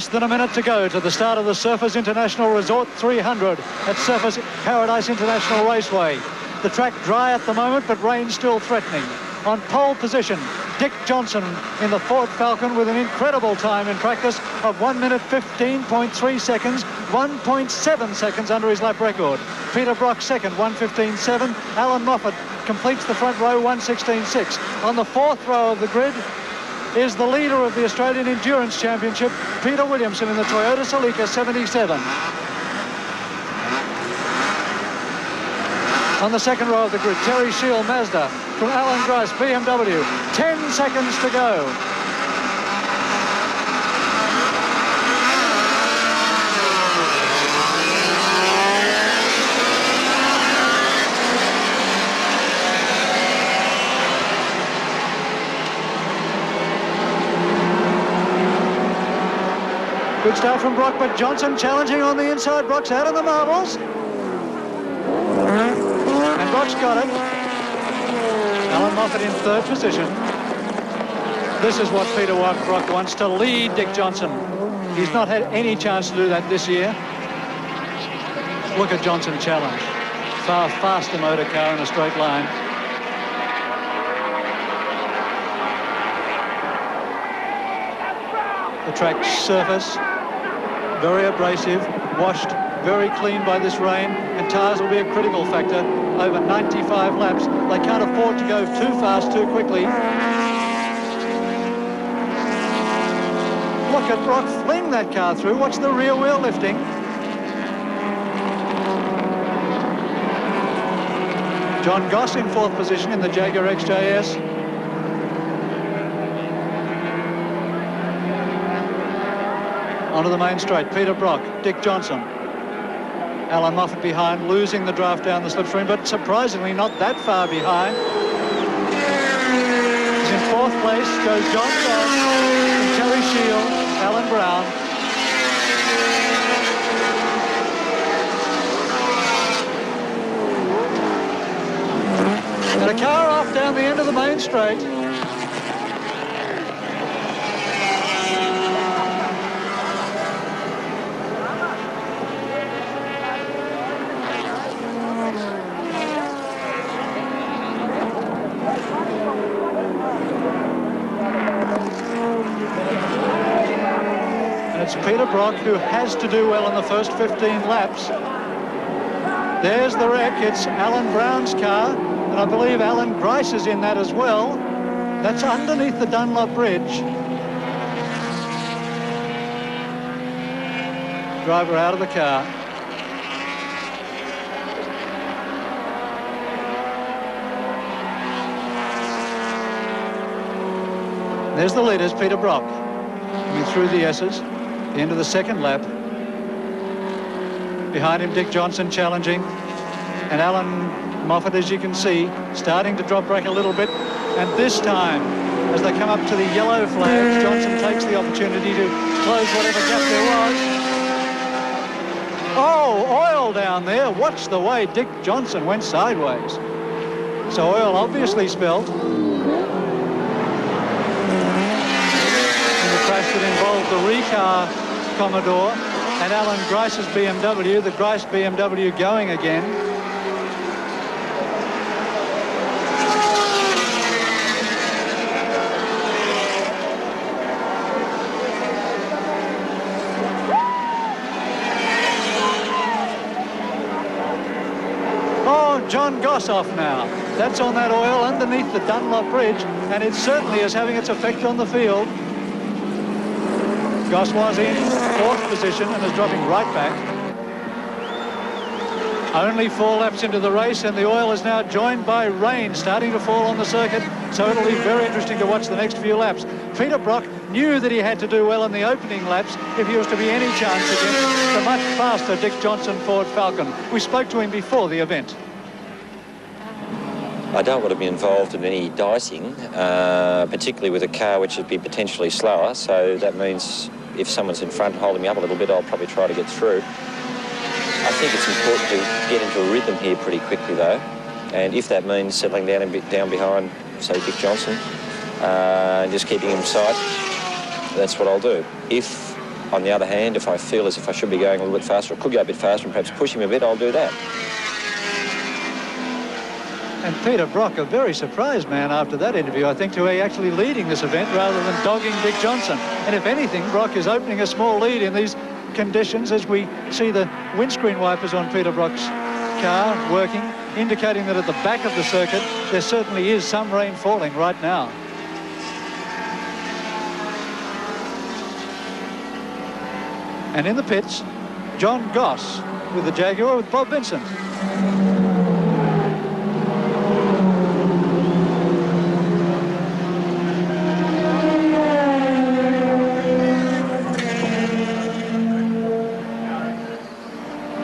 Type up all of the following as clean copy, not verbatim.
Less than a minute to go to the start of the Surfers International Resort 300 at Surfers Paradise International Raceway. The track dry at the moment, but rain still threatening. On pole position, Dick Johnson in the Ford Falcon with an incredible time in practice of 1 minute 15.3 seconds, 1.7 seconds under his lap record. Peter Brock second, 1:15.7. Alan Moffat completes the front row, 1:16.6. On the fourth row of the grid is the leader of the Australian Endurance Championship, Peter Williamson in the Toyota Celica 77. On the second row of the grid, Terry Shield Mazda from Alan Grice BMW. 10 seconds to go. Good start from Brock, but Johnson challenging on the inside. Brock's out of the marbles. And Brock's got it. Alan Moffat in third position. This is what Peter Brock wants, to lead Dick Johnson. He's not had any chance to do that this year. Look at Johnson challenge. Far faster motor car in a straight line. The track's surface, very abrasive, washed very clean by this rain, and tyres will be a critical factor over 95 laps. They can't afford to go too fast too quickly. Look at Brock fling that car through. Watch the rear wheel lifting. John Goss in fourth position in the Jaguar XJS. Onto the main straight, Peter Brock, Dick Johnson. Alan Moffat behind, losing the draft down the slipstream, but surprisingly not that far behind. He's in fourth place, goes John Goss, Terry Shield, Alan Brown. And a car off down the end of the main straight. It's Peter Brock who has to do well in the first 15 laps. There's the wreck. It's Alan Brown's car, and I believe Alan Grice is in that as well. That's underneath the Dunlop Bridge. Driver out of the car. There's the leaders, Peter Brock, coming through the S's. The end of the second lap. Behind him, Dick Johnson challenging. And Alan Moffat, as you can see, starting to drop brake a little bit. And this time, as they come up to the yellow flags, Johnson takes the opportunity to close whatever gap there was. Oh, oil down there. Watch the way Dick Johnson went sideways. So oil obviously spilled. That involved the Recar Commodore and Alan Grice's BMW, the Grice BMW going again. Oh, John Goss off now. That's on that oil underneath the Dunlop Bridge, and it certainly is having its effect on the field. Goss was in fourth position and is dropping right back. Only 4 laps into the race, and the oil is now joined by rain starting to fall on the circuit, so it'll be very interesting to watch the next few laps. Peter Brock knew that he had to do well in the opening laps if he was to be any chance against the much faster Dick Johnson Ford Falcon. We spoke to him before the event. I don't want to be involved in any dicing, particularly with a car which would be potentially slower, so that means if someone's in front holding me up a little bit, I'll probably try to get through. I think it's important to get into a rhythm here pretty quickly, though, and if that means settling down a bit down behind, say, Dick Johnson, and just keeping him in sight, that's what I'll do. If On the other hand, if I feel as if I should be going a little bit faster, or could go a bit faster and perhaps push him a bit, I'll do that. And Peter Brock, a very surprised man after that interview, I think, to be actually leading this event rather than dogging Dick Johnson. And if anything, Brock is opening a small lead in these conditions as we see the windscreen wipers on Peter Brock's car working, indicating that at the back of the circuit there certainly is some rain falling right now. And in the pits, John Goss with the Jaguar with Bob Vincent.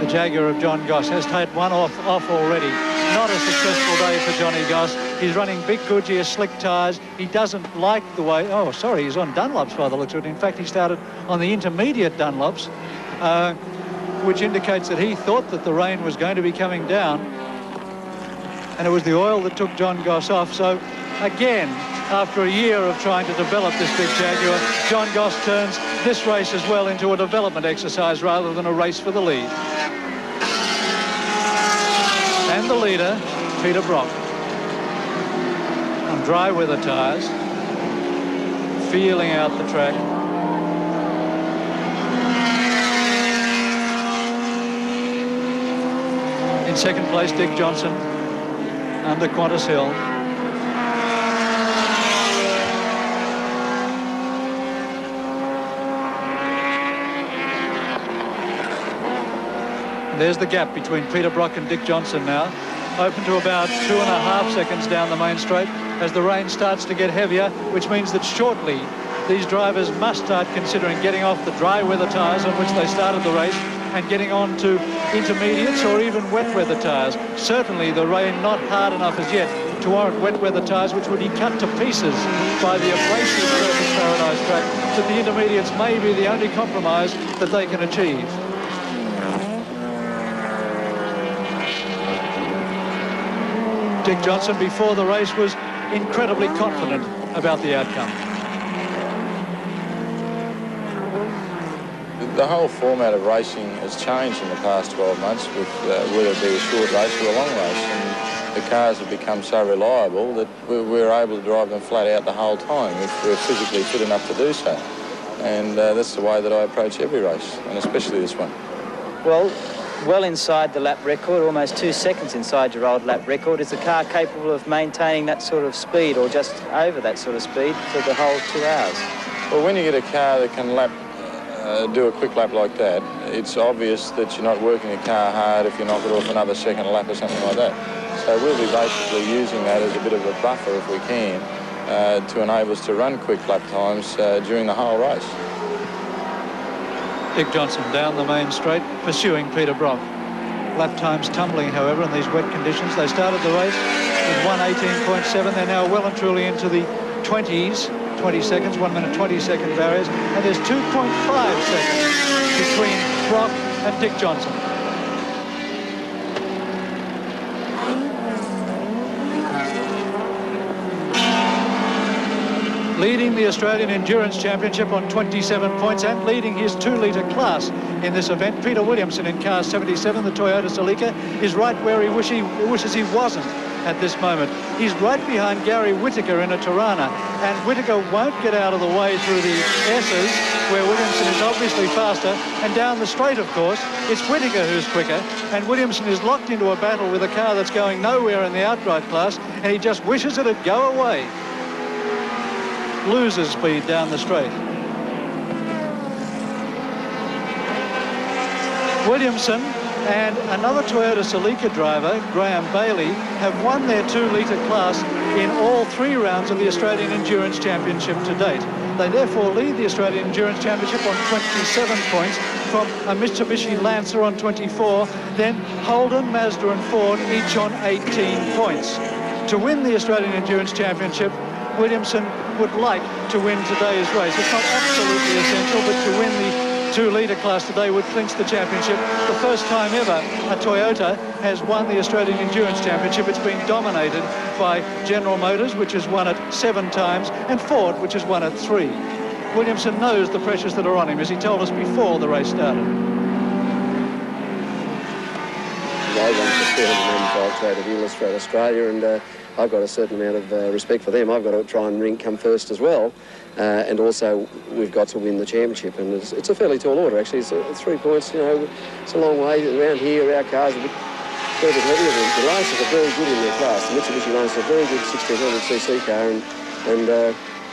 The Jaguar of John Goss has had one off already. Not a successful day for Johnny Goss. He's running big Goodyear slick tyres. He doesn't like the way... Oh, sorry, he's on Dunlops by the looks of it. In fact, he started on the intermediate Dunlops, which indicates that he thought that the rain was going to be coming down. And it was the oil that took John Goss off. So, again, after a year of trying to develop this big Jaguar, John Goss turns this race as well into a development exercise rather than a race for the lead. And the leader, Peter Brock, on dry weather tyres, feeling out the track. In second place, Dick Johnson, under Qantas Hill. There's the gap between Peter Brock and Dick Johnson now, open to about 2.5 seconds down the main straight as the rain starts to get heavier, which means that shortly these drivers must start considering getting off the dry weather tyres on which they started the race and getting on to intermediates or even wet weather tyres. Certainly the rain not hard enough as yet to warrant wet weather tyres, which would be cut to pieces by the abrasive surface Paradise track, that the intermediates may be the only compromise that they can achieve. Dick Johnson, before the race, was incredibly confident about the outcome. The whole format of racing has changed in the past 12 months, with whether it be a short race or a long race. And the cars have become so reliable that we're able to drive them flat out the whole time if we're physically fit enough to do so. And that's the way that I approach every race, and especially this one. Well inside the lap record, almost 2 seconds inside your old lap record. Is the car capable of maintaining that sort of speed or just over that sort of speed for the whole 2 hours? Well, when you get a car that can do a quick lap like that, it's obvious that you're not working the car hard if you knock it off another second lap or something like that. So we'll be basically using that as a bit of a buffer, if we can, to enable us to run quick lap times during the whole race. Dick Johnson down the main straight, pursuing Peter Brock. Lap times tumbling, however, in these wet conditions. They started the race with 1:18.7. They're now well and truly into the 20s, 20 seconds, 1 minute 20 second barriers, and there's 2.5 seconds between Brock and Dick Johnson. Leading the Australian Endurance Championship on 27 points and leading his 2-litre class in this event, Peter Williamson in car 77, the Toyota Celica, is right where he wishes he wasn't at this moment. He's right behind Gary Whittaker in a Tirana, and Whittaker won't get out of the way through the S's, where Williamson is obviously faster, and down the straight, of course, it's Whittaker who's quicker, and Williamson is locked into a battle with a car that's going nowhere in the outright class, and he just wishes it'd go away. Loses speed down the straight. Williamson and another Toyota Celica driver, Graham Bailey, have won their 2-litre class in all 3 rounds of the Australian Endurance Championship to date. They therefore lead the Australian Endurance Championship on 27 points from a Mitsubishi Lancer on 24, then Holden, Mazda and Ford each on 18 points. To win the Australian Endurance Championship, Williamson would like to win today's race. It's not absolutely essential, but to win the 2-litre class today would clinch the championship. The first time ever a Toyota has won the Australian Endurance Championship. It's been dominated by General Motors, which has won it 7 times, and Ford, which has won it 3. Williamson knows the pressures that are on him, as he told us before the race started. I run for 285 trade at Illustrate Australia, and I've got a certain amount of respect for them. I've got to try and come first as well, and also we've got to win the championship, and it's a fairly tall order actually. It's 3 points, you know, it's a long way around here. Our cars are a bit heavier. The Lancers are very good in their class. The Mitsubishi Lancer is a very good 1600cc car,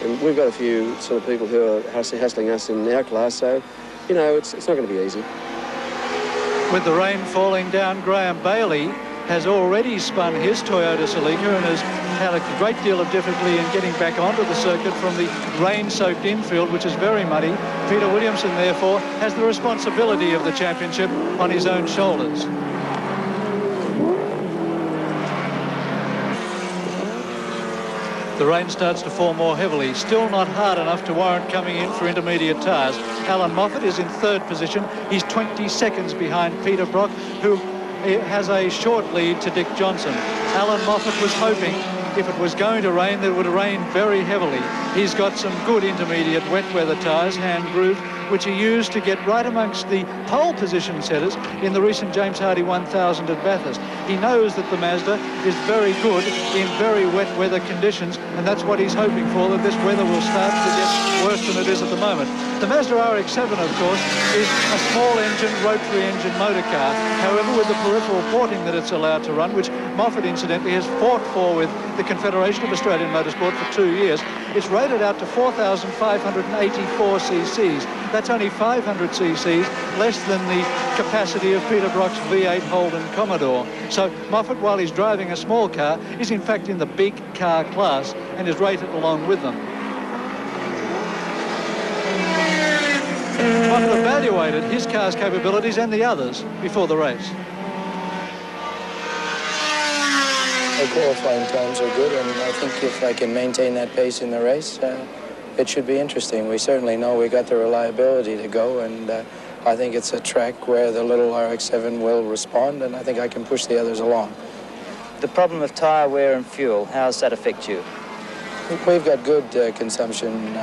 and we've got a few sort of people who are hassling us in our class, so you know it's not going to be easy. With the rain falling down, Graham Bailey has already spun his Toyota Celica and has had a great deal of difficulty in getting back onto the circuit from the rain-soaked infield, which is very muddy. Peter Williamson, therefore, has the responsibility of the championship on his own shoulders. The rain starts to fall more heavily, still not hard enough to warrant coming in for intermediate tyres. Alan Moffat is in third position. He's 20 seconds behind Peter Brock, who has a short lead to Dick Johnson. Alan Moffat was hoping if it was going to rain, that it would rain very heavily. He's got some good intermediate wet weather tyres, hand grooved, which he used to get right amongst the pole position setters in the recent James Hardy 1000 at Bathurst. He knows that the Mazda is very good in very wet weather conditions, and that's what he's hoping for, that this weather will start to get worse than it is at the moment. The Mazda RX-7, of course, is a small engine, rotary engine motor car. However, with the peripheral porting that it's allowed to run, which Moffat incidentally has fought for with the Confederation of Australian Motorsport for 2 years, it's rated out to 4,584 cc's. That's only 500 cc's less than the capacity of Peter Brock's V8 Holden Commodore. So Moffat, while he's driving a small car, is in fact in the big car class and is rated along with them. Moffat evaluated his car's capabilities and the others before the race. The qualifying times are good, and I think if I can maintain that pace in the race, it should be interesting. We certainly know we got the reliability to go, and I think it's a track where the little RX-7 will respond, and I think I can push the others along. The problem of tyre wear and fuel, how does that affect you? We've got good consumption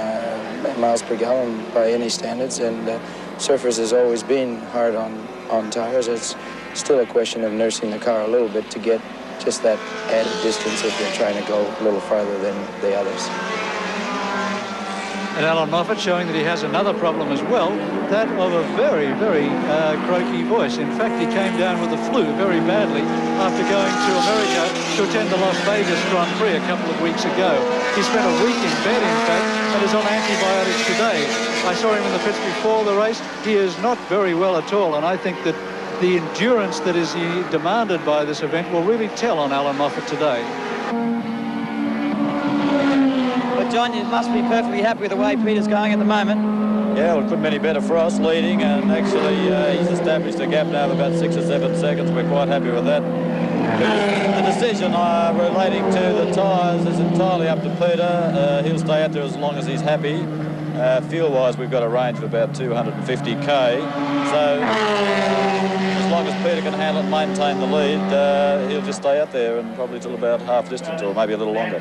miles per gallon by any standards, and Surfers has always been hard on tires. It's still a question of nursing the car a little bit to get just that added distance if you're trying to go a little farther than the others. And Alan Moffat showing that he has another problem as well, that of a very, very croaky voice. In fact, he came down with the flu very badly after going to America to attend the Las Vegas Grand Prix a couple of weeks ago. He spent a week in bed, in fact, and is on antibiotics today. I saw him in the pits before the race. He is not very well at all, and I think that the endurance that is demanded by this event will really tell on Alan Moffat today. But John, you must be perfectly happy with the way Peter's going at the moment. Yeah, well, it couldn't be any better for us leading, and actually he's established a gap now of about 6 or 7 seconds. We're quite happy with that. The decision relating to the tyres is entirely up to Peter. He'll stay out there as long as he's happy. Fuel-wise, we've got a range of about 250k. So as long as Peter can handle it and maintain the lead, he'll just stay out there and probably till about half distance or maybe a little longer.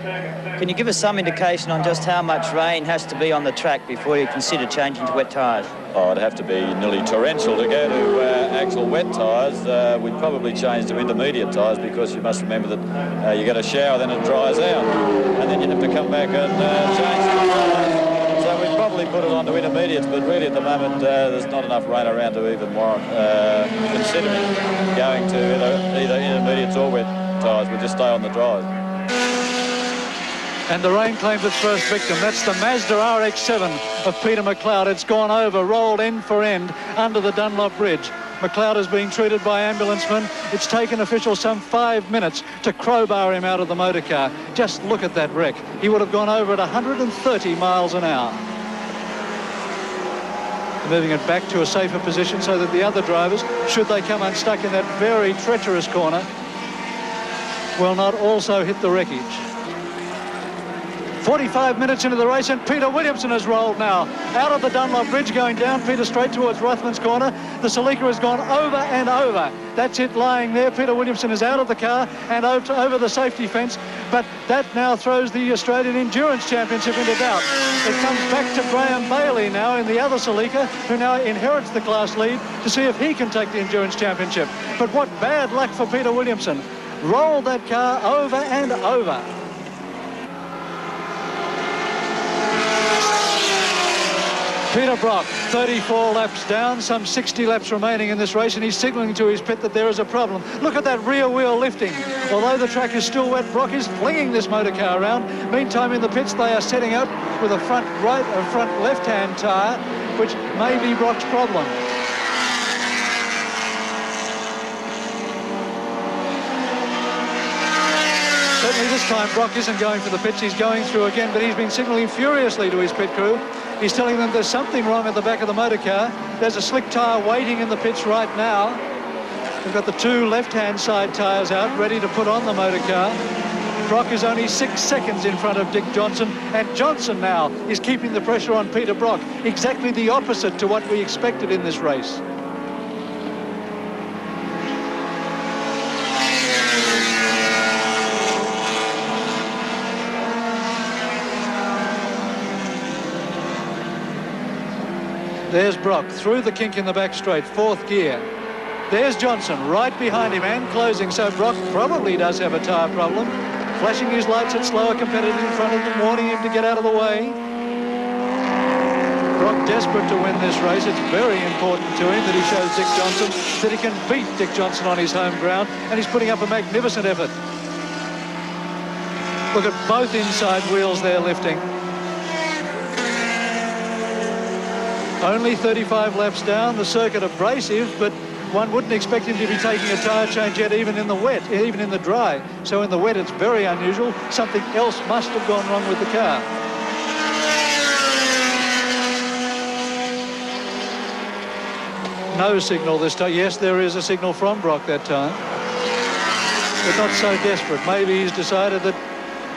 Can you give us some indication on just how much rain has to be on the track before you consider changing to wet tyres? Oh, it'd have to be nearly torrential to go to actual wet tyres. We'd probably change to intermediate tyres because you must remember that you get a shower, then it dries out, and then you have to come back and change the tyres. So we'd probably put it on to intermediates, but really at the moment there's not enough rain around to even warrant considering going to either intermediates or wet tyres. We'll just stay on the dries. And the rain claims its first victim. That's the Mazda RX-7 of Peter McLeod. It's gone over, rolled end for end under the Dunlop Bridge. McLeod is being treated by ambulancemen. It's taken officials some 5 minutes to crowbar him out of the motor car. Just look at that wreck. He would have gone over at 130 miles an hour. Moving it back to a safer position so that the other drivers, should they come unstuck in that very treacherous corner, will not also hit the wreckage. 45 minutes into the race, and Peter Williamson has rolled now out of the Dunlop Bridge, going down Peter straight towards Rothman's corner. The Celica has gone over and over. That's it lying there. Peter Williamson is out of the car and over the safety fence, but that now throws the Australian Endurance Championship into doubt. It comes back to Graham Bailey now in the other Celica, who now inherits the class lead, to see if he can take the Endurance Championship. But what bad luck for Peter Williamson. Rolled that car over and over. Peter Brock, 34 laps down, some 60 laps remaining in this race, and he's signalling to his pit that there is a problem. Look at that rear wheel lifting. Although the track is still wet, Brock is flinging this motor car around. Meantime, in the pits, they are setting up with a front right or front left-hand tyre, which may be Brock's problem. Certainly this time Brock isn't going for the pits, he's going through again, but he's been signalling furiously to his pit crew. He's telling them there's something wrong at the back of the motor car. There's a slick tyre waiting in the pits right now. We've got the two left-hand side tyres out, ready to put on the motor car. Brock is only 6 seconds in front of Dick Johnson, and Johnson now is keeping the pressure on Peter Brock, exactly the opposite to what we expected in this race. There's Brock through the kink in the back straight, 4th gear. There's Johnson right behind him and closing, so Brock probably does have a tyre problem. Flashing his lights at slower competitors in front of him, warning him to get out of the way. Brock desperate to win this race. It's very important to him that he shows Dick Johnson that he can beat Dick Johnson on his home ground, and he's putting up a magnificent effort. Look at both inside wheels there lifting. Only 35 laps down, the circuit abrasive, but one wouldn't expect him to be taking a tyre change yet, even in the wet, even in the dry. So in the wet, it's very unusual. Something else must have gone wrong with the car. No signal this time. Yes, there is a signal from Brock that time, but not so desperate. Maybe he's decided that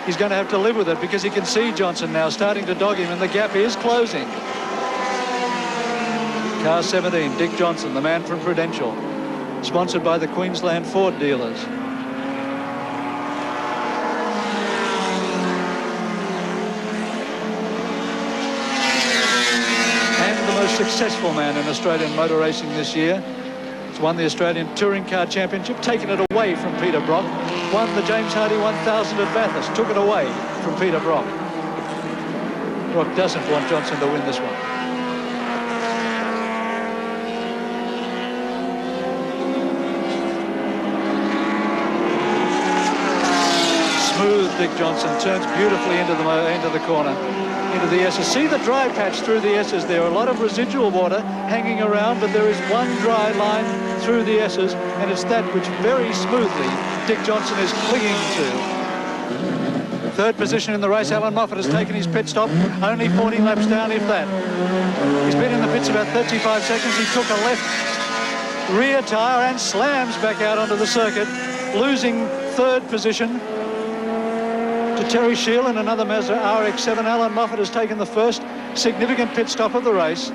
he's going to have to live with it, because he can see Johnson now starting to dog him, and the gap is closing. Car 17, Dick Johnson, the man from Prudential, sponsored by the Queensland Ford dealers. And the most successful man in Australian motor racing this year. He's won the Australian Touring Car Championship, taken it away from Peter Brock, won the James Hardy 1000 at Bathurst, took it away from Peter Brock. Brock doesn't want Johnson to win this one. Smooth Dick Johnson turns beautifully into the corner, into the S's. See the dry patch through the S's there. A lot of residual water hanging around, but there is one dry line through the S's, and it's that which very smoothly Dick Johnson is clinging to. 3rd position in the race. Alan Moffat has taken his pit stop, only 40 laps down, if that. He's been in the pits about 35 seconds. He took a left rear tyre and slams back out onto the circuit, losing 3rd position to Terry Shield in another Mazda RX-7. Alan Moffat has taken the first significant pit stop of the race.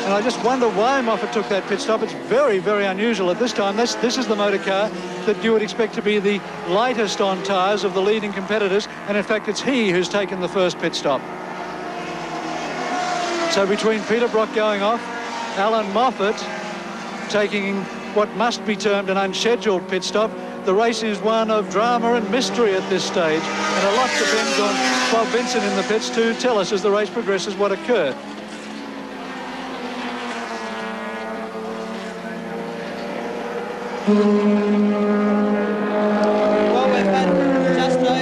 And I just wonder why Moffat took that pit stop. It's very, very unusual at this time. This is the motor car that you would expect to be the lightest on tyres of the leading competitors, and in fact it's he who's taken the first pit stop. So between Peter Brock going off, Alan Moffat taking what must be termed an unscheduled pit stop, the race is one of drama and mystery at this stage, and a lot depends on Bob Vincent in the pits to tell us as the race progresses what occurred. Well, we've had just over 2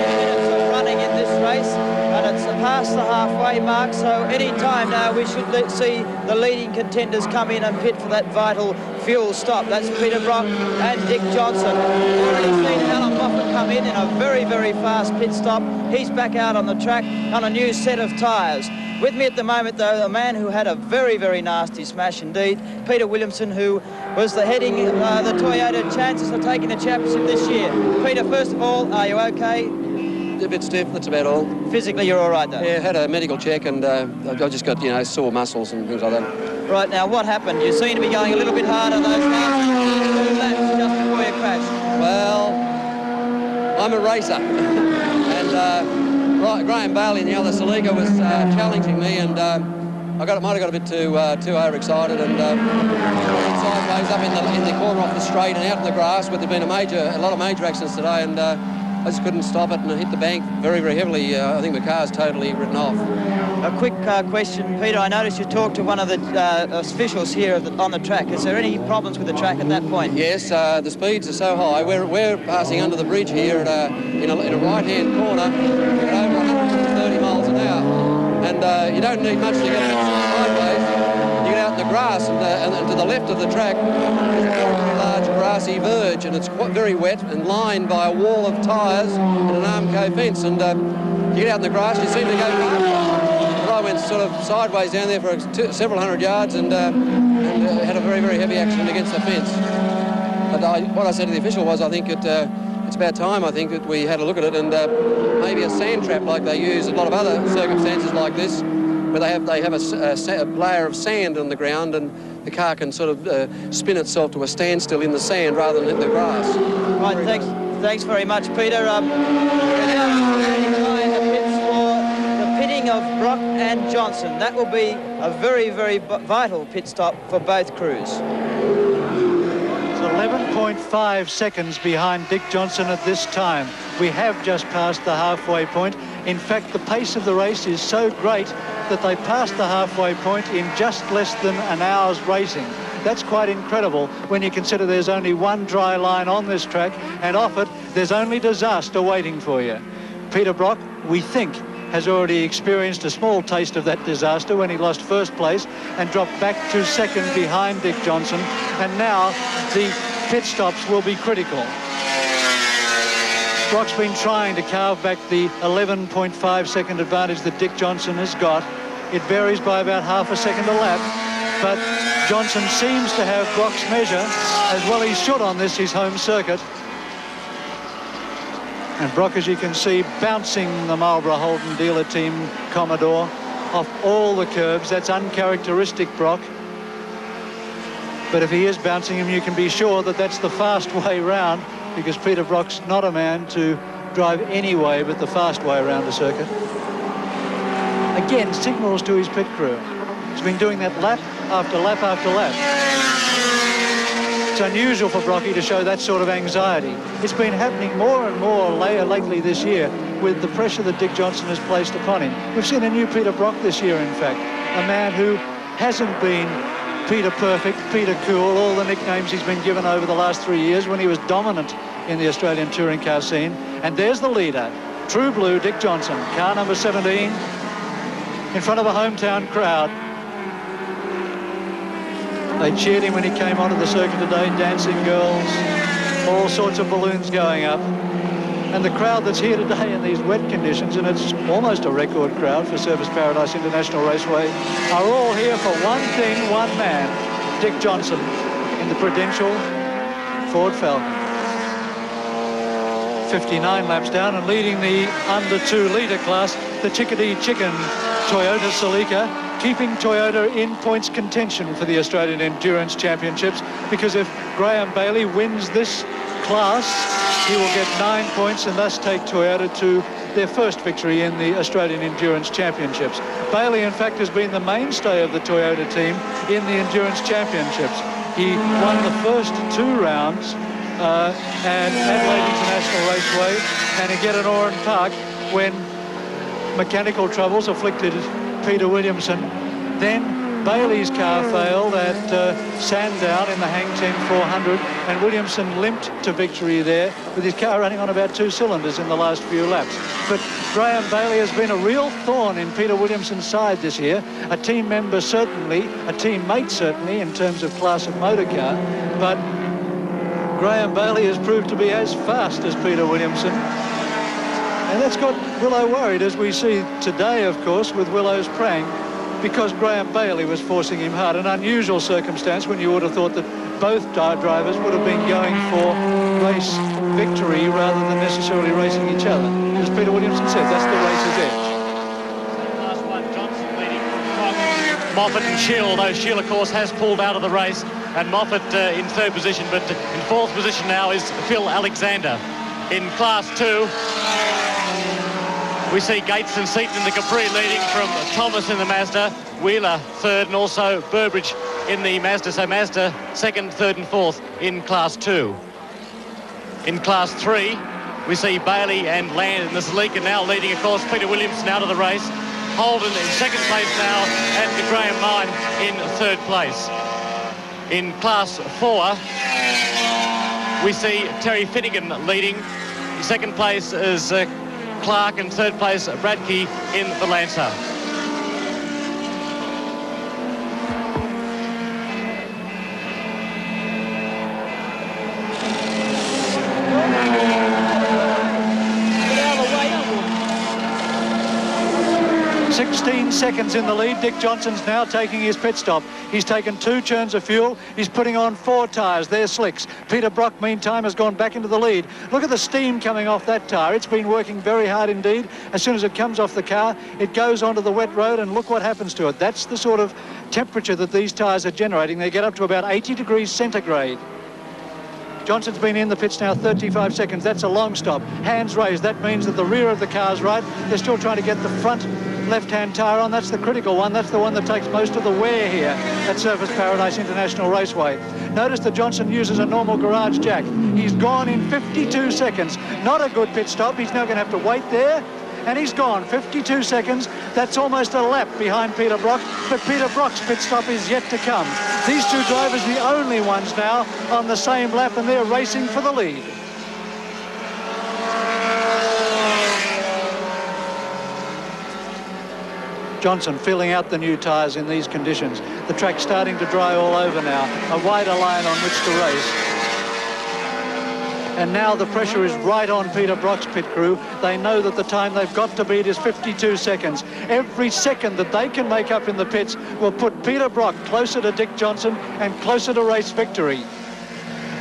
minutes of running in this race, and it's past the halfway mark, so any time now we should see the leading contenders come in and pit for that vital fuel stop. That's Peter Brock and Dick Johnson. We've already seen Alan Moffat come in a very, very fast pit stop. He's back out on the track on a new set of tyres. With me at the moment, though, a man who had a very, very nasty smash indeed, Peter Williamson, who was the heading the Toyota chances of taking the championship this year. Peter, first of all, are you okay? bit stiff, that's about all. Physically, you're all right, though? Yeah, had a medical check and I just got, sore muscles and things like that. Right, now, what happened? You seem to be going a little bit harder those last 2 laps just before you crashed. Well, I'm a racer. And Graham Bailey in the other Celica was challenging me, and I might have got a bit too overexcited and sideways up in the corner off the straight and out in the grass, where there'd been a lot of major accidents today, and I just couldn't stop it, and I hit the bank very, very heavily. I think the car's totally written off. A quick question, Peter. I noticed you talked to one of the officials here on the track. Is there any problems with the track at that point? Yes, the speeds are so high. We're passing under the bridge here in a right-hand corner at over 130 miles an hour, and you don't need much to get sideways. You get out in the grass, and to the left of the track is a very large grassy verge, and it's very wet and lined by a wall of tyres and an Armco fence. And you get out in the grass, you seem to go past. But I went sort of sideways down there for several hundred yards and had a very, very heavy accident against the fence. But what I said to the official was, I think it's about time, I think, that we had a look at it, and maybe a sand trap like they use in a lot of other circumstances like this, where they have a layer of sand on the ground, and the car can sort of spin itself to a standstill in the sand rather than in the grass. Right, thanks very much, Peter. We're now standing by in the pits for the pitting of Brock and Johnson. That will be a very, very vital pit stop for both crews. It's 11.5 seconds behind Dick Johnson at this time. We have just passed the halfway point. In fact, the pace of the race is so great that they passed the halfway point in just less than an hour's racing. That's quite incredible when you consider there's only one dry line on this track, and off it there's only disaster waiting for you. Peter Brock, we think, has already experienced a small taste of that disaster when he lost first place and dropped back to second behind Dick Johnson, and now the pit stops will be critical. Brock's been trying to carve back the 11.5 second advantage that Dick Johnson has got. It varies by about half a second a lap, but Johnson seems to have Brock's measure, as well he should on his home circuit. And Brock, as you can see, bouncing the Marlborough Holden dealer team Commodore off all the curbs. That's uncharacteristic Brock. But if he is bouncing him, you can be sure that that's the fast way round, because Peter Brock's not a man to drive any way but the fast way around a circuit. Again, signals to his pit crew. He's been doing that lap after lap after lap. It's unusual for Brocky to show that sort of anxiety. It's been happening more and more lately this year with the pressure that Dick Johnson has placed upon him. We've seen a new Peter Brock this year, in fact, a man who hasn't been Peter Perfect, Peter Cool, all the nicknames he's been given over the last 3 years when he was dominant in the Australian touring car scene. And there's the leader, True Blue Dick Johnson, car number 17, in front of a hometown crowd. They cheered him when he came onto the circuit today, dancing girls, all sorts of balloons going up. And the crowd that's here today in these wet conditions, and it's almost a record crowd for Surfers Paradise International Raceway, are all here for one thing, one man, Dick Johnson, in the Prudential Ford Falcon. 59 laps down and leading the under 2 litre class, the Chickadee Chicken Toyota Celica, keeping Toyota in points contention for the Australian Endurance Championships, because if Graham Bailey wins this class, he will get 9 points and thus take Toyota to their first victory in the Australian Endurance Championships. Bailey, in fact, has been the mainstay of the Toyota team in the Endurance Championships. He won the first 2 rounds at Adelaide International Raceway and again at Oran Park when mechanical troubles afflicted Peter Williamson. Then Bailey's car failed at Sandown in the Hang 10 400, and Williamson limped to victory there with his car running on about 2 cylinders in the last few laps. But Graham Bailey has been a real thorn in Peter Williamson's side this year, a team member certainly, a teammate certainly in terms of class of motor car, but Graham Bailey has proved to be as fast as Peter Williamson. And that's got Willow worried, as we see today, of course, with Willow's prang. because Graham Bailey was forcing him hard. An unusual circumstance when you would have thought that both drivers would have been going for race victory rather than necessarily racing each other. As Peter Williamson said, that's the race's edge. Last one, Johnson leading from Moffat and Shield, although Shield, of course, has pulled out of the race, and Moffat in third position, but in fourth position now is Phil Alexander. In Class 2, we see Gates and Seaton in the Capri leading from Thomas in the Mazda, Wheeler third, and also Burbridge in the Mazda. So Mazda second, third and fourth in Class 2. In Class 3, we see Bailey and Land in the Salika now leading, of course, Peter Williamson out of the race. Holden in second place now, and Graham Mine in third place. In Class 4, we see Terry Finnegan leading. Second place is Clark, and third place Bradkey in the Lancer. Get out of the way, 16 seconds in the lead. Dick Johnson's now taking his pit stop. He's taken 2 churns of fuel. He's putting on 4 tyres. They're slicks. Peter Brock, meantime, has gone back into the lead. Look at the steam coming off that tyre. It's been working very hard indeed. As soon as it comes off the car, it goes onto the wet road, and look what happens to it. That's the sort of temperature that these tyres are generating. They get up to about 80 degrees centigrade. Johnson's been in the pits now 35 seconds. That's a long stop. Hands raised. That means that the rear of the car's right. They're still trying to get the front left-hand tyre on. That's the critical one. That's the one that takes most of the wear here at Surfers Paradise International Raceway. Notice that Johnson uses a normal garage jack. He's gone in 52 seconds. Not a good pit stop. He's now going to have to wait there. And he's gone 52 seconds. That's almost a lap behind Peter Brock, but Peter Brock's pit stop is yet to come. These two drivers, the only ones now on the same lap, and they're racing for the lead. Johnson filling out the new tyres in these conditions. The track's starting to dry all over now. A wider line on which to race. And now the pressure is right on Peter Brock's pit crew. They know that the time they've got to beat is 52 seconds. Every second that they can make up in the pits will put Peter Brock closer to Dick Johnson and closer to race victory.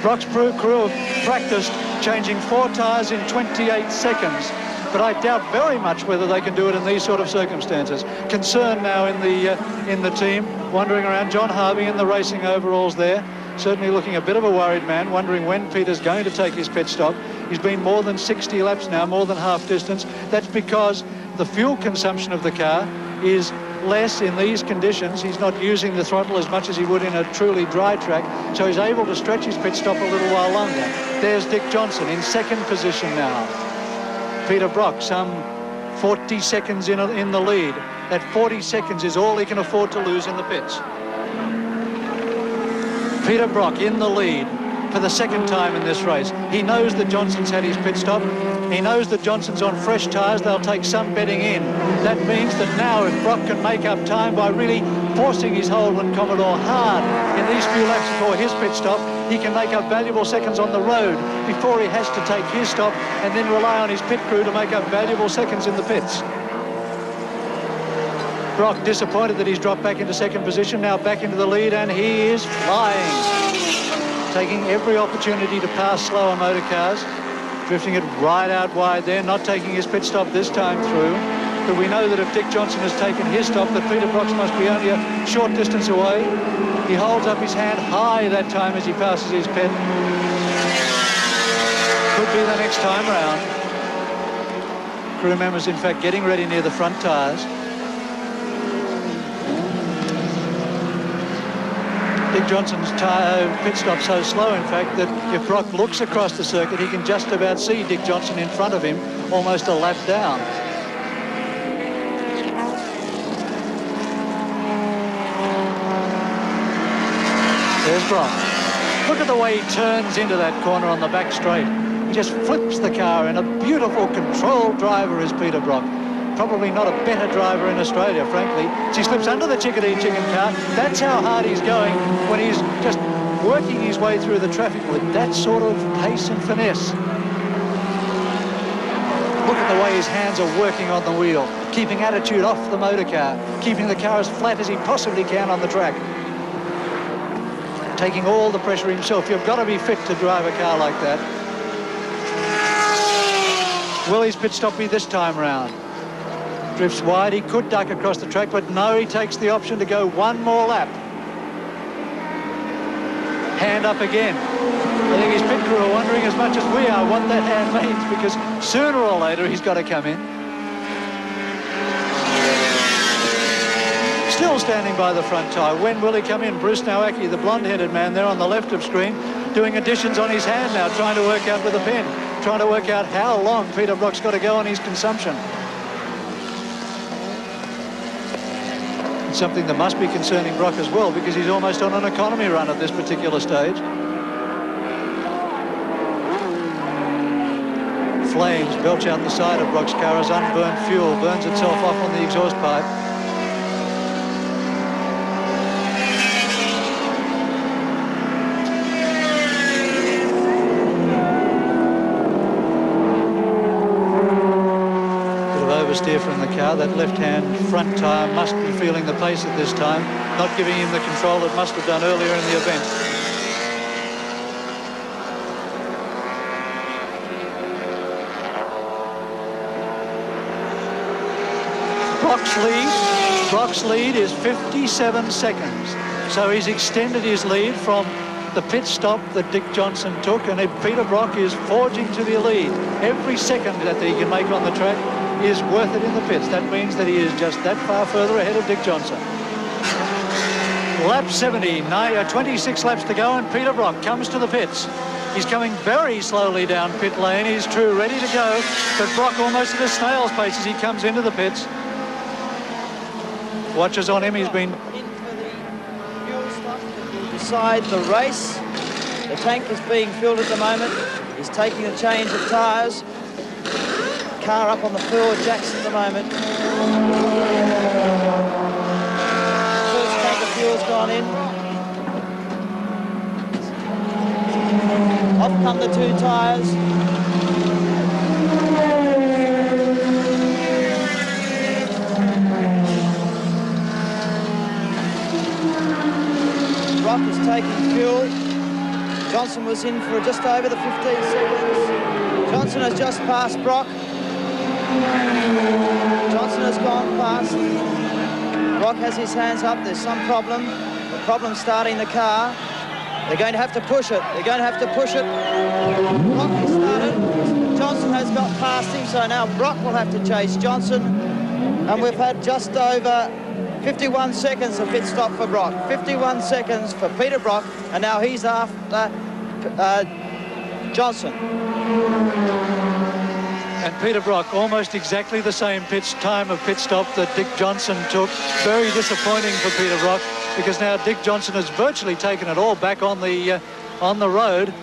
Brock's crew have practiced changing 4 tyres in 28 seconds. But I doubt very much whether they can do it in these sort of circumstances. Concern now in the team, wandering around. John Harvey in the racing overalls there, certainly looking a bit of a worried man, wondering when Peter's going to take his pit stop. He's been more than 60 laps now, more than half distance. That's because the fuel consumption of the car is less in these conditions. He's not using the throttle as much as he would in a truly dry track, so he's able to stretch his pit stop a little while longer. There's Dick Johnson in second position now. Peter Brock, some 40 seconds in the lead. That 40 seconds is all he can afford to lose in the pits. Peter Brock in the lead for the second time in this race. He knows that Johnson's had his pit stop. He knows that Johnson's on fresh tyres. They'll take some bedding in. That means that now if Brock can make up time by really forcing his Holden Commodore hard in these few laps before his pit stop, he can make up valuable seconds on the road before he has to take his stop and then rely on his pit crew to make up valuable seconds in the pits. Brock disappointed that he's dropped back into second position, now back into the lead, and he is flying. Taking every opportunity to pass slower motor cars, drifting it right out wide there, not taking his pit stop this time through. But we know that if Dick Johnson has taken his stop, that Peter Brock must be only a short distance away. He holds up his hand high that time as he passes his pit. Could be the next time round. Crew members, in fact, getting ready near the front tyres. Dick Johnson's pit stop so slow, in fact, that if Brock looks across the circuit, he can just about see Dick Johnson in front of him, almost a lap down. There's Brock. Look at the way he turns into that corner on the back straight. He just flips the car, and a beautiful controlled driver is Peter Brock. Probably not a better driver in Australia, frankly. As he slips under the Chickadee chicken car, that's how hard he's going when he's just working his way through the traffic with that sort of pace and finesse. Look at the way his hands are working on the wheel, keeping attitude off the motor car, keeping the car as flat as he possibly can on the track. Taking all the pressure himself. You've got to be fit to drive a car like that. Will his pit stop be this time round? Drifts wide. He could duck across the track, but no, he takes the option to go one more lap. Hand up again. I think his pit crew are wondering as much as we are what that hand means, because sooner or later he's got to come in. Still standing by the front tyre. When will he come in? Bruce Nowacki, the blonde-headed man there on the left of screen, doing additions on his hand now, trying to work out with a pen, trying to work out how long Peter Brock's got to go on his consumption. It's something that must be concerning Brock as well, because he's almost on an economy run at this particular stage. Flames belch out the side of Brock's car as unburned fuel burns itself off on the exhaust pipe. Oversteer from the car. That left-hand front tyre must be feeling the pace at this time, not giving him the control it must have done earlier in the event. Brock's lead is 57 seconds. So he's extended his lead from the pit stop that Dick Johnson took, and Peter Brock is forging to the lead. Every second that he can make on the track is worth it in the pits. That means that he is just that far further ahead of Dick Johnson. Lap 70, 26 laps to go, and Peter Brock comes to the pits. He's coming very slowly down pit lane. He's true, ready to go, but Brock almost at a snail's pace as he comes into the pits. Watches on him. He's been in for the fuel stop that will decide the race. The tank is being filled at the moment. He's taking a change of tyres. Car up on the floor, jacks at the moment. First tank of fuel's gone in. Off come the two tyres. Brock is taking fuel. Johnson was in for just over the 15 seconds. Johnson has just passed Brock. Johnson has gone past. Brock has his hands up. There's some problem. The problem starting the car. They're going to have to push it. They're going to have to push it. Brock has started. Johnson has got past him, so now Brock will have to chase Johnson. And we've had just over 51 seconds of pit stop for Brock. 51 seconds for Peter Brock, and now he's after Johnson. And Peter Brock, almost exactly the same time of pit stop that Dick Johnson took. Very disappointing for Peter Brock, because now Dick Johnson has virtually taken it all back on the road.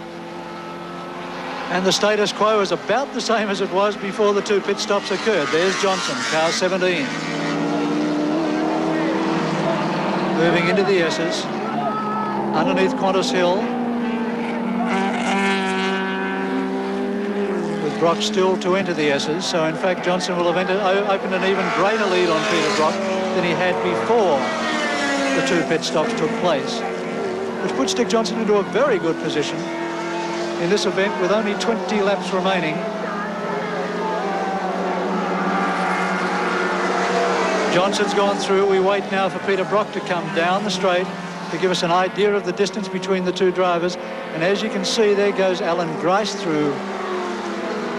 And the status quo is about the same as it was before the two pit stops occurred. There's Johnson, car 17. Moving into the S's, underneath Qantas Hill, with Brock still to enter the S's. So in fact Johnson will have opened an even greater lead on Peter Brock than he had before the two pit stops took place, which puts Dick Johnson into a very good position in this event with only 20 laps remaining. Johnson's gone through. We wait now for Peter Brock to come down the straight to give us an idea of the distance between the two drivers. And as you can see, there goes Alan Grice through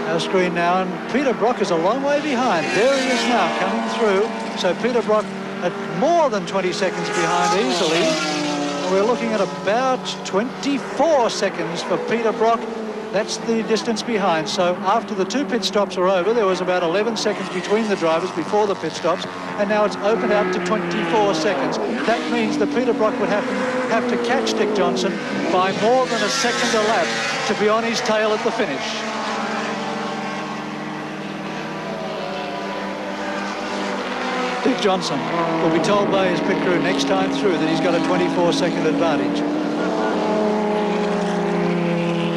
our screen now, and Peter Brock is a long way behind. There he is now coming through. So Peter Brock at more than 20 seconds behind easily. And we're looking at about 24 seconds for Peter Brock. That's the distance behind. So after the two pit stops are over, there was about 11 seconds between the drivers before the pit stops, and now it's opened out to 24 seconds. That means that Peter Brock would have to catch Dick Johnson by more than a second a lap to be on his tail at the finish. Dick Johnson will be told by his pit crew next time through that he's got a 24-second advantage.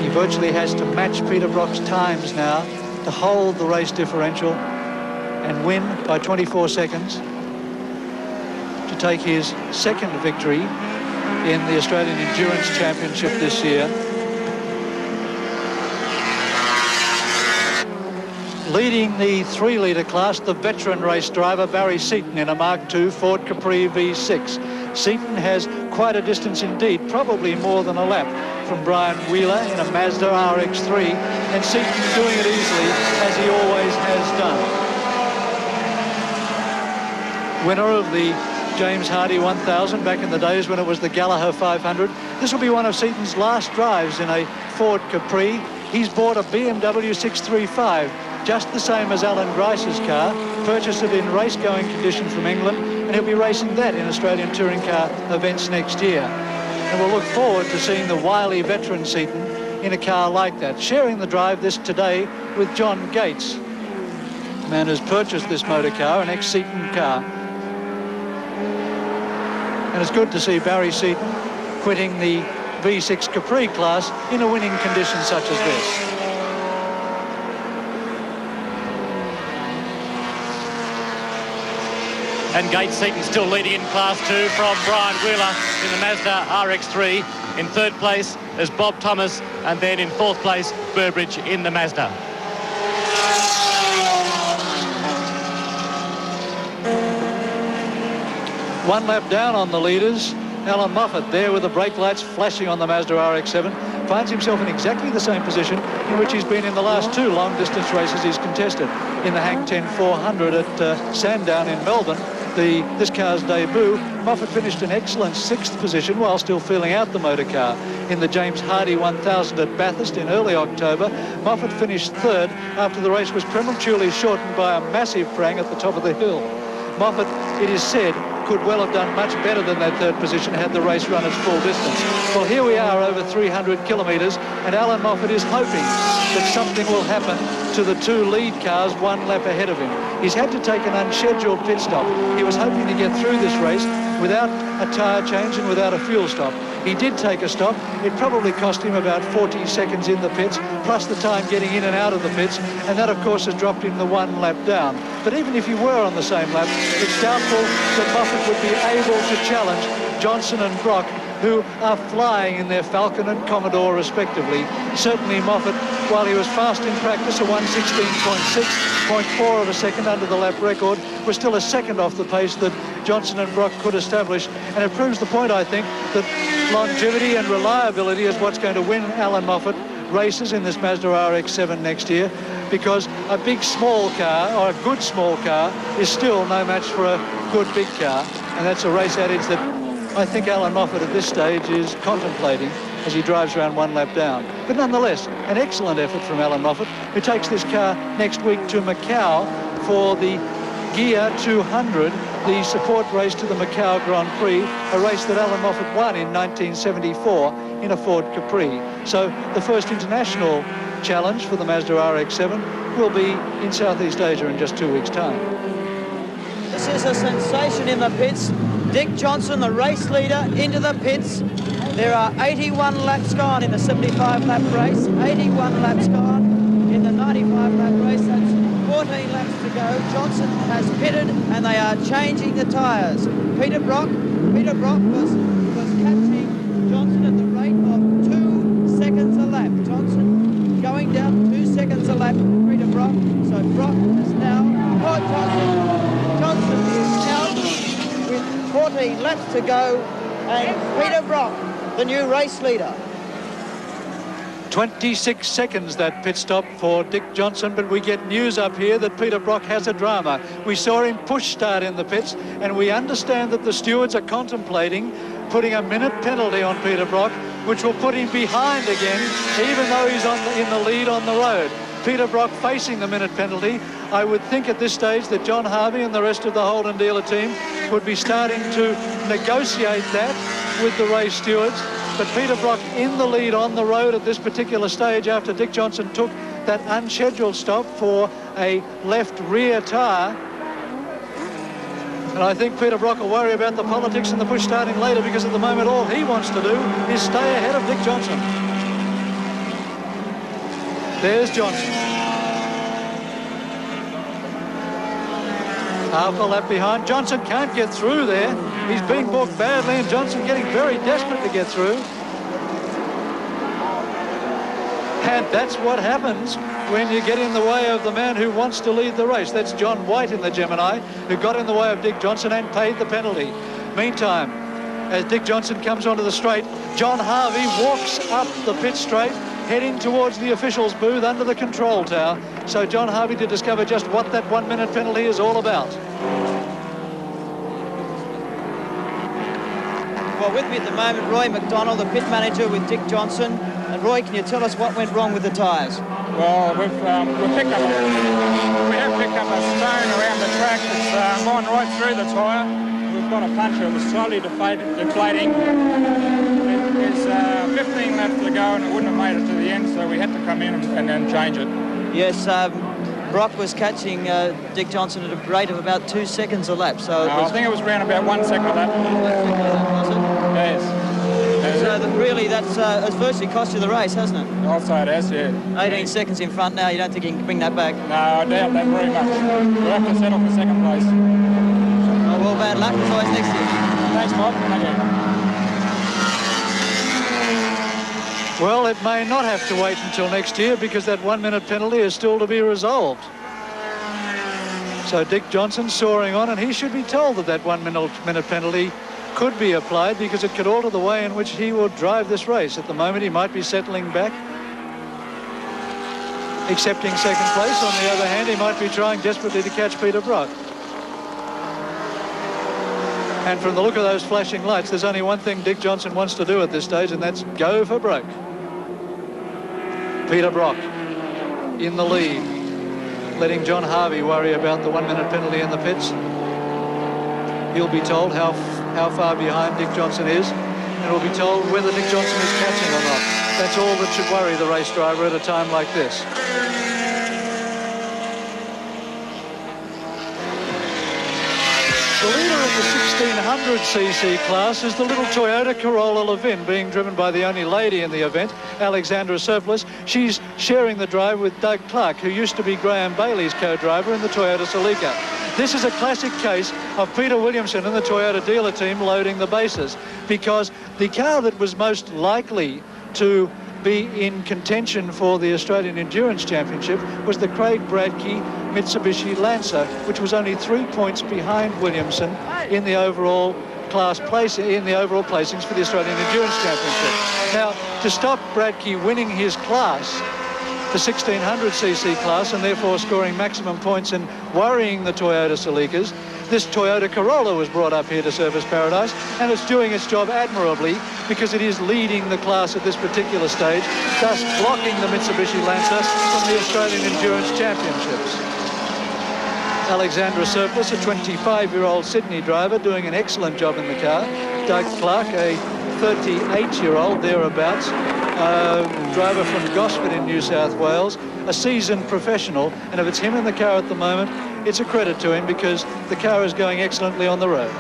He virtually has to match Peter Brock's times now to hold the race differential and win by 24 seconds to take his second victory in the Australian Endurance Championship this year. Leading the 3-litre class, the veteran race driver Barry Seaton in a Mark II Ford Capri V6. Seaton has quite a distance indeed, probably more than a lap from Brian Wheeler in a Mazda RX-3, and Seaton doing it easily as he always has done. Winner of the James Hardy 1000 back in the days when it was the Gallagher 500. This will be one of Seaton's last drives in a Ford Capri. He's bought a BMW 635, just the same as Alan Grice's car, purchased it in race-going condition from England, and he'll be racing that in Australian touring car events next year. And we'll look forward to seeing the wily veteran Seaton in a car like that, sharing the drive this today with John Gates, the man who's purchased this motor car, an ex-Seaton car. And it's good to see Barry Seaton quitting the V6 Capri class in a winning condition such as this. And Gates Seaton still leading in Class 2 from Brian Wheeler in the Mazda RX-3. In third place is Bob Thomas, and then in fourth place, Burbridge in the Mazda. One lap down on the leaders. Alan Moffat there with the brake lights flashing on the Mazda RX-7 finds himself in exactly the same position in which he's been in the last two long-distance races he's contested. In the Hang 10 400 at Sandown in Melbourne, this car's debut, Moffat finished in excellent sixth position while still feeling out the motor car. In the James Hardy 1000 at Bathurst in early October, Moffat finished third after the race was prematurely shortened by a massive prang at the top of the hill. Moffat, it is said, could well have done much better than that third position had the race run its full distance. Well, here we are over 300 kilometres, and Alan Moffat is hoping that something will happen to the two lead cars one lap ahead of him. He's had to take an unscheduled pit stop. He was hoping to get through this race without a tyre change and without a fuel stop. He did take a stop. It probably cost him about 40 seconds in the pits, plus the time getting in and out of the pits, and that, of course, has dropped him the one lap down. But even if he were on the same lap, it's doubtful that Moffat would be able to challenge Johnson and Brock, who are flying in their Falcon and Commodore respectively. Certainly Moffat, while he was fast in practice, a 1:16.6, 0.4 of a second under the lap record, was still a second off the pace that Johnson and Brock could establish. And it proves the point, I think, that longevity and reliability is what's going to win Alan Moffat races in this Mazda RX-7 next year, because a big small car, or a good small car, is still no match for a good big car. And that's a race adage that I think Alan Moffat at this stage is contemplating as he drives around one lap down. But nonetheless, an excellent effort from Alan Moffat, who takes this car next week to Macau for the Gear 200, the support race to the Macau Grand Prix, a race that Alan Moffat won in 1974 in a Ford Capri. So the first international challenge for the Mazda RX-7 will be in Southeast Asia in just 2 weeks' time. This is a sensation in the pits. Dick Johnson, the race leader, into the pits. There are 81 laps gone in the 75-lap race, 81 laps gone in the 95-lap race. That's 14 laps to go. Johnson has pitted, and they are changing the tyres. Peter Brock was catching Johnson at the rate of 2 seconds a lap. Johnson going down 2 seconds a lap to Peter Brock. So Brock is now... Johnson is out with 14 laps to go, and Peter Brock, the new race leader. 26 seconds that pit stop for Dick Johnson, but we get news up here that Peter Brock has a drama. We saw him push start in the pits, and we understand that the stewards are contemplating putting a minute penalty on Peter Brock, which will put him behind again, even though he's in the lead on the road. Peter Brock facing the minute penalty. I would think at this stage that John Harvey and the rest of the Holden dealer team would be starting to negotiate that with the race stewards. But Peter Brock in the lead on the road at this particular stage after Dick Johnson took that unscheduled stop for a left rear tyre. And I think Peter Brock will worry about the politics and the push starting later, because at the moment all he wants to do is stay ahead of Dick Johnson. There's Johnson. Half a lap behind. Johnson can't get through there. He's being booked badly, and Johnson getting very desperate to get through. And that's what happens when you get in the way of the man who wants to lead the race. That's John White in the Gemini, who got in the way of Dick Johnson and paid the penalty. Meantime, as Dick Johnson comes onto the straight, John Harvey walks up the pit straight, heading towards the officials' booth under the control tower. So John Harvey to discover just what that 1 minute penalty is all about. Well, with me at the moment, Roy McDonald, the pit manager with Dick Johnson. And Roy, can you tell us what went wrong with the tyres? Well, we have picked up a stone around the track that's gone right through the tyre. We've got a puncher that was slightly deflating. There's 15 laps to go and it wouldn't have made it to the end, so we had to come in and then change it. Yes, Brock was catching Dick Johnson at a rate of about 2 seconds a lap. So I think it was around about 1 second a lap. Was it? Yes. So really that's virtually cost you the race, hasn't it? I'll say it has, yeah. 18 seconds in front now. You don't think you can bring that back? No, I doubt that very much. We'll have to settle for second place. Oh, well, bad luck. There's always next year. Thanks, Bob. Thank you. Well, it may not have to wait until next year because that 1 minute penalty is still to be resolved. So Dick Johnson soaring on, and he should be told that that 1 minute penalty could be applied because it could alter the way in which he will drive this race. At the moment, he might be settling back, accepting second place. On the other hand, he might be trying desperately to catch Peter Brock. And from the look of those flashing lights, there's only one thing Dick Johnson wants to do at this stage, and that's go for broke. Peter Brock in the lead, letting John Harvey worry about the 1 minute penalty in the pits. He'll be told how far behind Dick Johnson is, and he'll be told whether Dick Johnson is catching or not. That's all that should worry the race driver at a time like this. The leader of the 1600cc class is the little Toyota Corolla Levin, being driven by the only lady in the event, Alexandra Surplus. She's sharing the drive with Doug Clark, who used to be Graham Bailey's co-driver in the Toyota Celica. This is a classic case of Peter Williamson and the Toyota dealer team loading the bases, because the car that was most likely to be in contention for the Australian Endurance Championship was the Craig Bradkey Mitsubishi Lancer, which was only 3 points behind Williamson in the overall placings for the Australian Endurance Championship. Now, to stop Bradkey winning his class, the 1600cc class, and therefore scoring maximum points and worrying the Toyota Celicas, this Toyota Corolla was brought up here to Surfers Paradise, and it's doing its job admirably because it is leading the class at this particular stage, thus blocking the Mitsubishi Lancer from the Australian Endurance Championships. Alexandra Surplus, a 25-year-old Sydney driver, doing an excellent job in the car. Doug Clark, a 38-year-old thereabouts, driver from Gosford in New South Wales, a seasoned professional, and if it's him in the car at the moment, it's a credit to him because the car is going excellently on the road.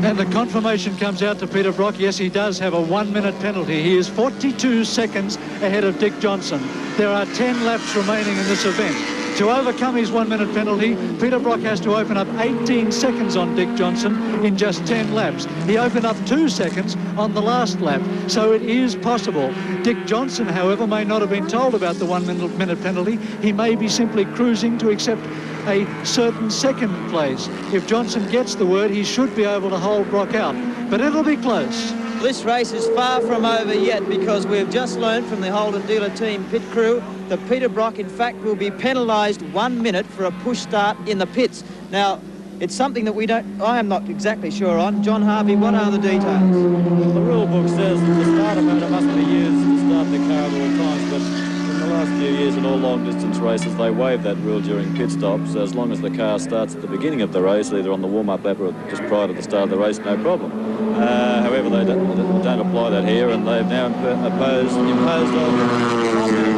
And the confirmation comes out to Peter Brock. Yes, he does have a 1 minute penalty. He is 42 seconds ahead of Dick Johnson. There are 10 laps remaining in this event. To overcome his 1 minute penalty, Peter Brock has to open up 18 seconds on Dick Johnson in just 10 laps. He opened up 2 seconds on the last lap, so it is possible. Dick Johnson, however, may not have been told about the 1 minute penalty. He may be simply cruising to accept a certain second place. If Johnson gets the word, he should be able to hold Brock out, but it'll be close. This race is far from over yet because we've just learned from the Holden dealer team pit crew that Peter Brock, in fact, will be penalised 1 minute for a push start in the pits. Now, it's something that I am not exactly sure on. John Harvey, what are the details? Well, the rule book says that the starter motor must be used to start the car at all times, but in the last few years in all long-distance races, they waive that rule during pit stops. As long as the car starts at the beginning of the race, either on the warm-up lap or just prior to the start of the race, no problem. However, they don't apply that here, and they've now imposed a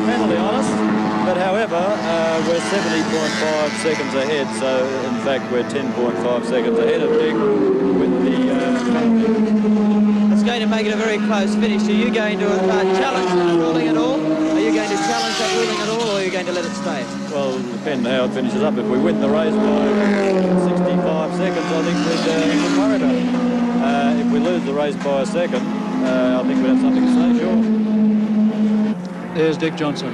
penalty on us. But however, we're 70.5 seconds ahead, so in fact we're 10.5 seconds ahead of Dick with the penalty. It's going to make it a very close finish. Are you going to challenge that ruling at all? Are you going to challenge that ruling at all, or are you you going to let it stay? Well, it'll depend how it finishes up. If we win the race by 65 seconds, I think we'd worry about it. If we lose the race by a second, I think we'd have something to say, sure. There's Dick Johnson.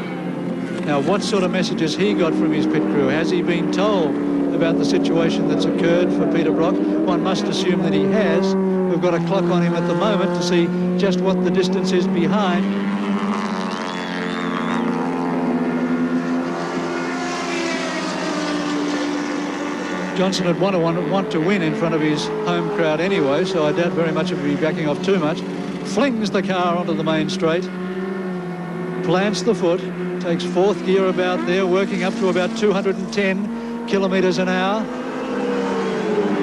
Now, what sort of messages he got from his pit crew? Has he been told about the situation that's occurred for Peter Brock? One must assume that he has. We've got a clock on him at the moment to see just what the distance is behind. Johnson would want to win in front of his home crowd anyway, so I doubt very much if he'll be backing off too much. Flings the car onto the main straight, plants the foot, takes fourth gear about there, working up to about 210 kilometres an hour.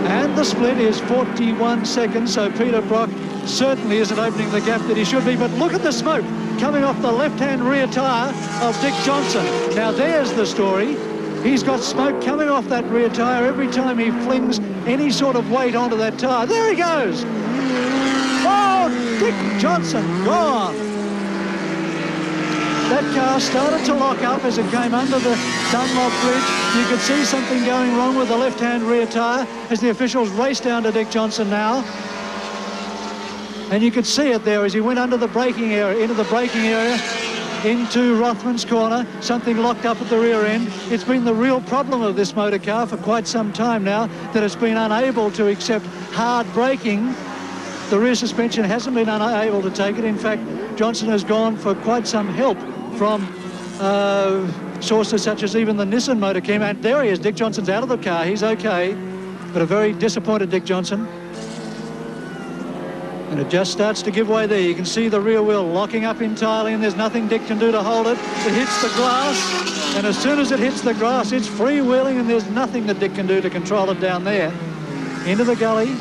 And the split is 41 seconds, so Peter Brock certainly isn't opening the gap that he should be. But look at the smoke coming off the left-hand rear tyre of Dick Johnson. Now there's the story. He's got smoke coming off that rear tyre every time he flings any sort of weight onto that tyre. There he goes. Oh, Dick Johnson gone. That car started to lock up as it came under the Dunlop Bridge. You could see something going wrong with the left-hand rear tyre as the officials race down to Dick Johnson now. And you could see it there as he went under the braking area, into the braking area, into Rothman's corner. Something locked up at the rear end. It's been the real problem of this motor car for quite some time now, that it's been unable to accept hard braking. The rear suspension hasn't been unable to take it. In fact, Johnson has gone for quite some help from sources such as even the Nissan motor team. And there he is. Dick Johnson's out of the car. He's okay, but a very disappointed Dick Johnson. And it just starts to give way there. You can see the rear wheel locking up entirely, and there's nothing Dick can do to hold it. It hits the glass, and as soon as it hits the grass, it's freewheeling, and there's nothing that Dick can do to control it down there. Into the gully.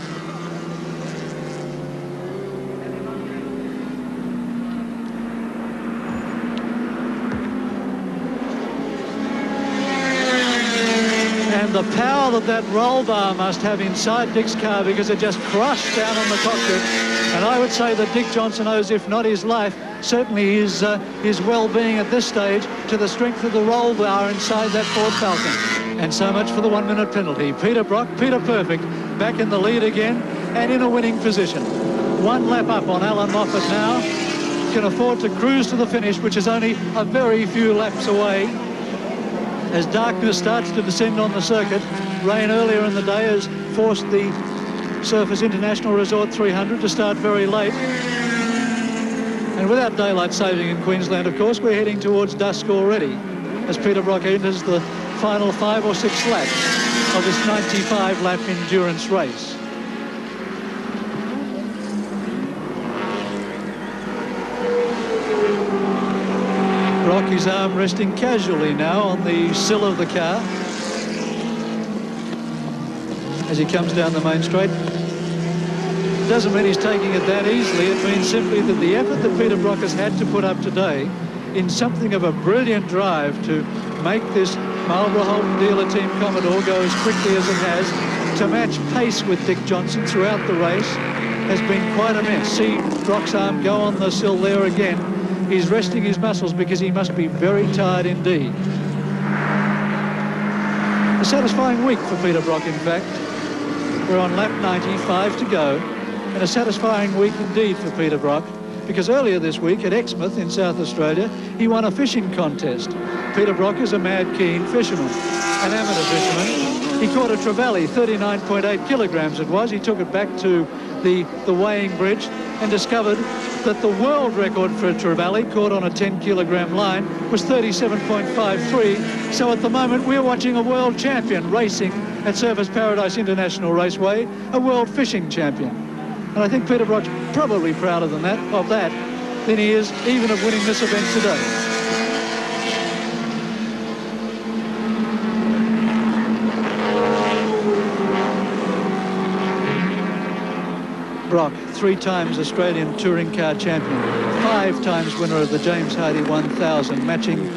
And the power that roll bar must have inside Dick's car, because it just crushed down on the cockpit. And I would say that Dick Johnson owes, if not his life, certainly his well-being at this stage, to the strength of the roll bar inside that Ford Falcon. And so much for the 1 minute penalty. Peter Brock, Peter Perfect, back in the lead again and in a winning position. One lap up on Alan Moffat now. Can afford to cruise to the finish, which is only a very few laps away. As darkness starts to descend on the circuit, rain earlier in the day has forced the Surfers International Resort 300 to start very late. And without daylight saving in Queensland, of course, we're heading towards dusk already as Peter Brock enters the final 5 or 6 laps of this 95-lap endurance race. Brock, his arm resting casually now on the sill of the car as he comes down the main straight. Doesn't mean he's taking it that easily. It means simply that the effort that Peter Brock has had to put up today in something of a brilliant drive to make this Marlborough Holden dealer team Commodore go as quickly as it has, to match pace with Dick Johnson throughout the race, has been quite immense. See Brock's arm go on the sill there again. He's resting his muscles because he must be very tired indeed. A satisfying week for Peter Brock, in fact. We're on lap 95 to go, and a satisfying week indeed for Peter Brock, because earlier this week at Exmouth in South Australia, he won a fishing contest. Peter Brock is a mad keen fisherman, an amateur fisherman. He caught a trevally, 39.8 kilograms it was. He took it back to the weighing bridge and discovered that the world record for a trevally caught on a 10-kilogram line was 37.53. So at the moment, we're watching a world champion racing at Surfers Paradise International Raceway, a world fishing champion. And I think Peter Brock's probably prouder than that, than he is even of winning this event today. Brock, 3 times Australian touring car champion, 5 times winner of the James Hardy 1000, matching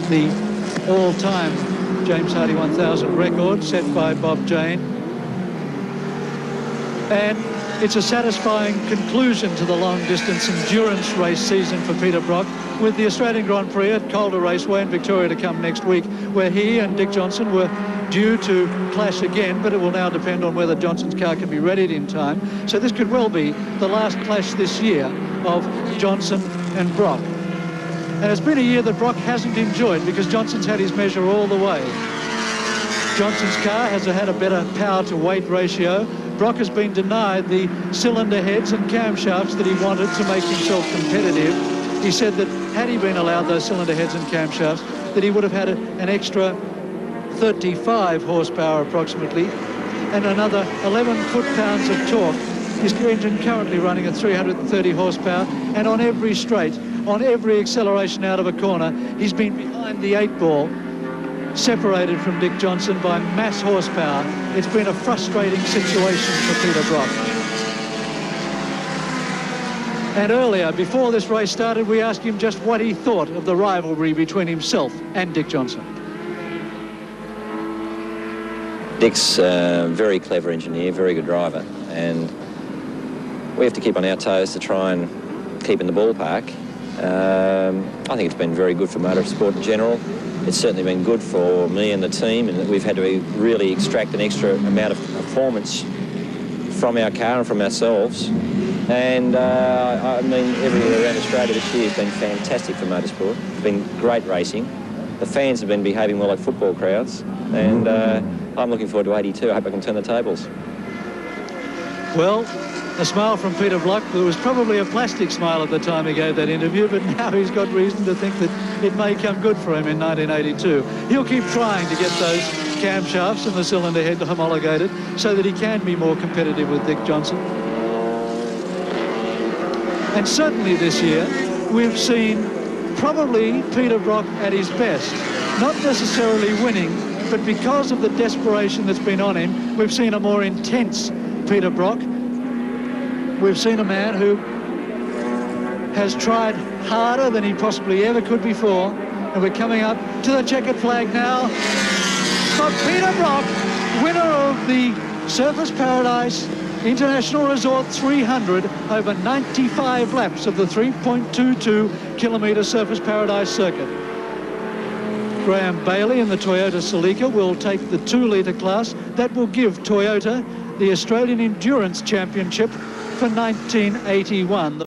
the all-time James Hardy 1000 record set by Bob Jane. And It's a satisfying conclusion to the long-distance endurance race season for Peter Brock, with the Australian Grand Prix at Calder Raceway in Victoria to come next week, where he and Dick Johnson were due to clash again, but it will now depend on whether Johnson's car can be readied in time. So this could well be the last clash this year of Johnson and Brock. And it's been a year that Brock hasn't enjoyed because Johnson's had his measure all the way. Johnson's car has had a better power-to-weight ratio. Brock has been denied the cylinder heads and camshafts that he wanted to make himself competitive. He said that had he been allowed those cylinder heads and camshafts, that he would have had an extra 35 horsepower approximately and another 11 foot-pounds of torque. His engine currently running at 330 horsepower, and on every straight, on every acceleration out of a corner, he's been behind the 8-ball, separated from Dick Johnson by mass horsepower. It's been a frustrating situation for Peter Brock. And earlier, before this race started, we asked him just what he thought of the rivalry between himself and Dick Johnson. Dick's a very clever engineer, very good driver, and we have to keep on our toes to try and keep in the ballpark. I think it's been very good for motorsport in general. It's certainly been good for me and the team, in that we've had to really extract an extra amount of performance from our car and from ourselves. And I mean, everywhere around Australia this year has been fantastic for motorsport. It's been great racing. The fans have been behaving well like football crowds, and I'm looking forward to 82. I hope I can turn the tables. Well, a smile from Peter Brock. There was probably a plastic smile at the time he gave that interview, but now he's got reason to think that it may come good for him in 1982. He'll keep trying to get those camshafts and the cylinder head homologated so that he can be more competitive with Dick Johnson. And certainly this year, we've seen probably Peter Brock at his best. Not necessarily winning, but because of the desperation that's been on him, we've seen a more intense Peter Brock. We've seen a man who has tried harder than he possibly ever could before. And we're coming up to the checkered flag now for Peter Brock, winner of the Surfers Paradise International Resort 300 over 95 laps of the 3.22 kilometre Surfers Paradise circuit. Graham Bailey in the Toyota Celica will take the 2-litre class. That will give Toyota the Australian Endurance Championship for 1981.